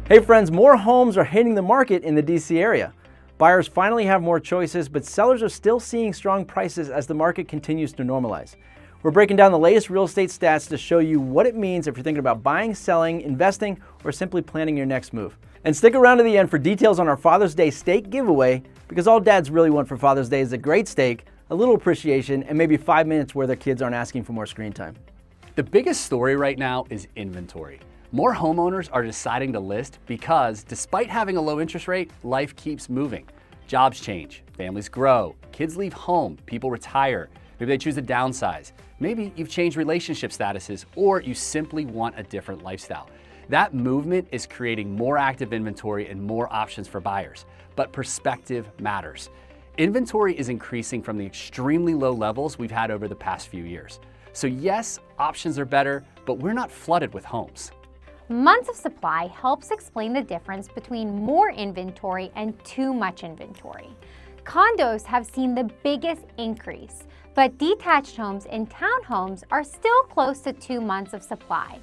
Hey friends, more homes are hitting the market in the DC area. Buyers finally have more choices, but sellers are still seeing strong prices as the market continues to normalize. We're breaking down the latest real estate stats to show you what it means if you're thinking about buying, selling, investing, or simply planning your next move. And stick around to the end for details on our Father's Day steak giveaway, because all dads really want for Father's Day is a great steak, a little appreciation, and maybe 5 minutes where their kids aren't asking for more screen time. The biggest story right now is inventory. More homeowners are deciding to list because despite having a low interest rate, life keeps moving. Jobs change, families grow, kids leave home, people retire, maybe they choose to downsize. Maybe you've changed relationship statuses or you simply want a different lifestyle. That movement is creating more active inventory and more options for buyers, but perspective matters. Inventory is increasing from the extremely low levels we've had over the past few years. So yes, options are better, but we're not flooded with homes. Months of supply helps explain the difference between more inventory and too much inventory. Condos have seen the biggest increase, but detached homes and townhomes are still close to 2 months of supply.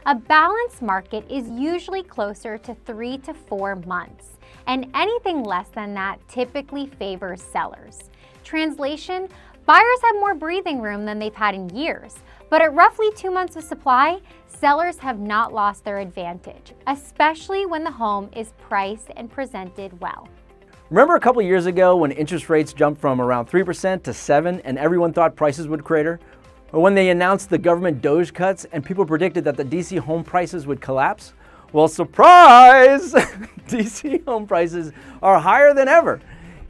A balanced market is usually closer to 3 to 4 months, and anything less than that typically favors sellers. Translation: buyers have more breathing room than they've had in years, but at roughly 2 months of supply, sellers have not lost their advantage, especially when the home is priced and presented well. Remember a couple years ago when interest rates jumped from around 3% to 7% and everyone thought prices would crater? Or when they announced the government DOGE cuts and people predicted that the DC home prices would collapse? Well, surprise! DC home prices are higher than ever.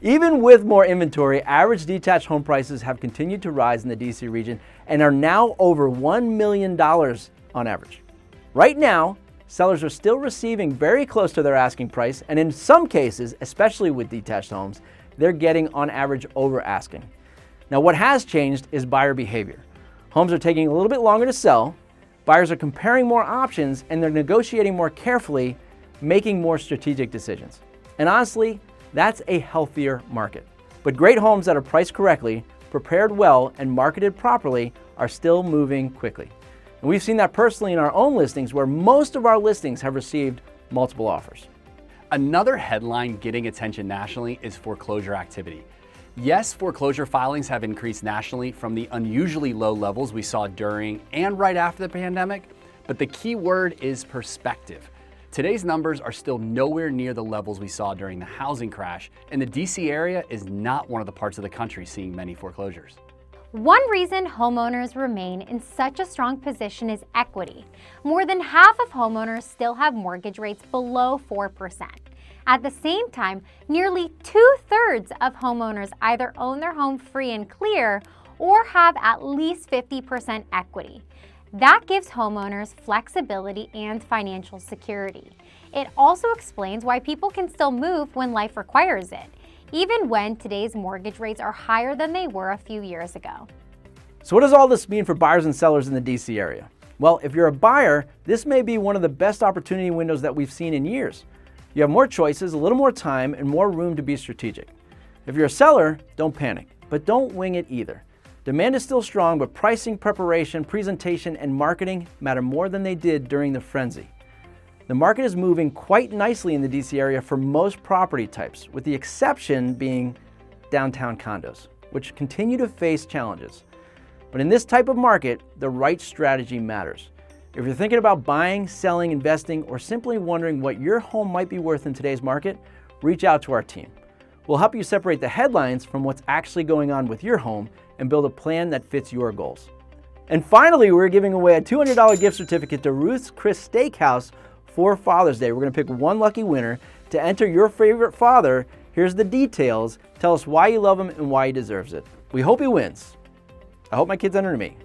Even with more inventory, average detached home prices have continued to rise in the DC region and are now over $1 million on average. Right now, sellers are still receiving very close to their asking price, and in some cases, especially with detached homes, they're getting on average over asking. Now, what has changed is buyer behavior. Homes are taking a little bit longer to sell, buyers are comparing more options, and they're negotiating more carefully, making more strategic decisions. And honestly, that's a healthier market. But great homes that are priced correctly, prepared well, and marketed properly are still moving quickly. And we've seen that personally in our own listings, where most of our listings have received multiple offers. Another headline getting attention nationally is foreclosure activity. Yes, foreclosure filings have increased nationally from the unusually low levels we saw during and right after the pandemic, but the key word is perspective. Today's numbers are still nowhere near the levels we saw during the housing crash, and the DC area is not one of the parts of the country seeing many foreclosures. One reason homeowners remain in such a strong position is equity. More than half of homeowners still have mortgage rates below 4%. At the same time, nearly 2/3 of homeowners either own their home free and clear or have at least 50% equity. That gives homeowners flexibility and financial security. It also explains why people can still move when life requires it, even when today's mortgage rates are higher than they were a few years ago. So what does all this mean for buyers and sellers in the DC area? Well, if you're a buyer, this may be one of the best opportunity windows that we've seen in years. You have more choices, a little more time, and more room to be strategic. If you're a seller, don't panic, but don't wing it either. Demand is still strong, but pricing, preparation, presentation, and marketing matter more than they did during the frenzy. The market is moving quite nicely in the DC area for most property types, with the exception being downtown condos, which continue to face challenges. But in this type of market, the right strategy matters. If you're thinking about buying, selling, investing, or simply wondering what your home might be worth in today's market, reach out to our team. We'll help you separate the headlines from what's actually going on with your home and build a plan that fits your goals. And finally, we're giving away a $200 gift certificate to Ruth's Chris Steakhouse for Father's Day. We're going to pick one lucky winner. To enter your favorite father, here's the details. Tell us why you love him and why he deserves it. We hope he wins. I hope my kid's under me.